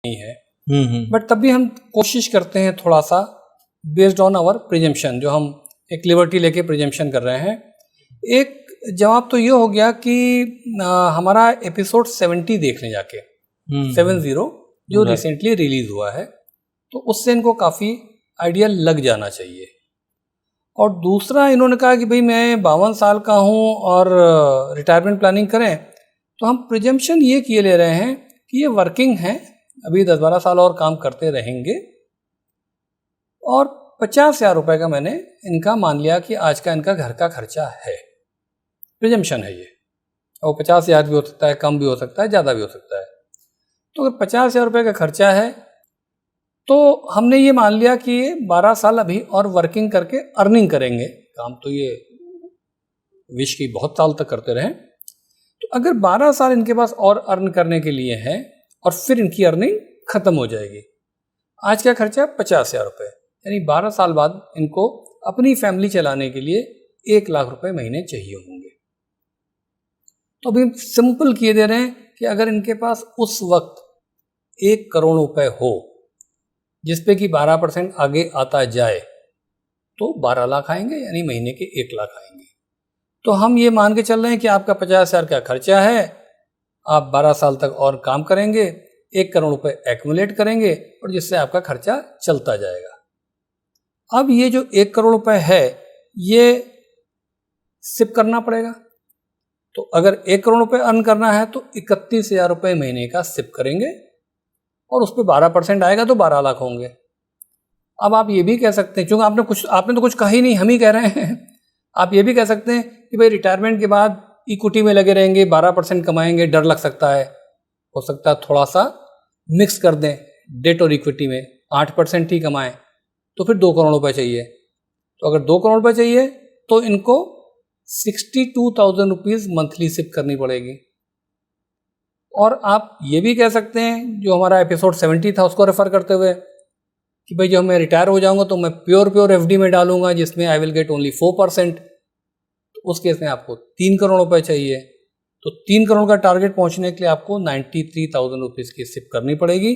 नहीं है, बट तब भी हम कोशिश करते हैं थोड़ा सा बेस्ड ऑन आवर प्रिजम्पशन, जो हम एक लिबर्टी लेके प्रिजम्पशन कर रहे हैं। एक जवाब तो ये हो गया कि हमारा एपिसोड 70 देख लें जाके, 70 जो रिसेंटली रिलीज हुआ है, तो उससे इनको काफ़ी आइडिया लग जाना चाहिए। और दूसरा इन्होंने कहा कि भाई मैं 52 साल का हूँ और रिटायरमेंट प्लानिंग करें, तो हम प्रिजम्पशन ये किए ले रहे हैं कि ये वर्किंग हैं, अभी 10-12 साल और काम करते रहेंगे, और 50,000 रुपये का मैंने इनका मान लिया कि आज का इनका घर का खर्चा है। प्रिजम्पशन है ये, और 50,000 भी हो सकता है, कम भी हो सकता है, ज़्यादा भी हो सकता है। तो अगर 50,000 रुपये का खर्चा है तो हमने ये मान लिया कि ये 12 साल अभी और वर्किंग करके अर्निंग करेंगे। काम तो ये विश की बहुत साल तक करते रहें। तो अगर 12 साल इनके पास और अर्न करने के लिए है और फिर इनकी अर्निंग खत्म हो जाएगी, आज का खर्चा 50,000 रुपये, यानी 12 साल बाद इनको अपनी फैमिली चलाने के लिए 1 लाख रुपए महीने चाहिए होंगे। तो अभी हम सिंपल किए दे रहे हैं कि अगर इनके पास उस वक्त 1 करोड़ रुपए हो जिसपे कि 12% आगे आता जाए, तो 12 लाख आएंगे, यानी महीने के 1 लाख आएंगे। तो हम ये मान के चल रहे हैं कि आपका 50,000 का खर्चा है, आप 12 साल तक और काम करेंगे, 1 करोड़ रुपए एक्युमुलेट करेंगे, और जिससे आपका खर्चा चलता जाएगा। अब ये जो 1 करोड़ रुपए है ये सिप करना पड़ेगा। तो अगर 1 करोड़ रुपए अर्न करना है तो 31,000 रुपये महीने का सिप करेंगे, और उस पर 12% आएगा तो 12 लाख होंगे। अब आप ये भी कह सकते हैं, क्योंकि आपने तो कुछ कहा ही नहीं, हम ही कह रहे हैं, आप ये भी कह सकते हैं कि भाई रिटायरमेंट के बाद इक्विटी में लगे रहेंगे, 12% कमाएंगे, डर लग सकता है, हो सकता है थोड़ा सा मिक्स कर दें डेट और इक्विटी में, 8% ही कमाएं, तो फिर 2 करोड़ रुपये चाहिए। तो अगर 2 करोड़ रुपये चाहिए तो इनको 62,000 रुपीज़ मंथली सिप करनी पड़ेगी। और आप ये भी कह सकते हैं, जो हमारा एपिसोड 70 था उसको रेफर करते हुए, कि भाई जब मैं रिटायर हो जाऊंगा तो मैं प्योर एफडी में डालूंगा जिसमें आई विल गेट ओनली 4%। तो उस केस में आपको 3 करोड़ रुपए चाहिए। तो 3 करोड़ का टारगेट पहुंचने के लिए आपको 93,000 रुपीज़ की सिप करनी पड़ेगी।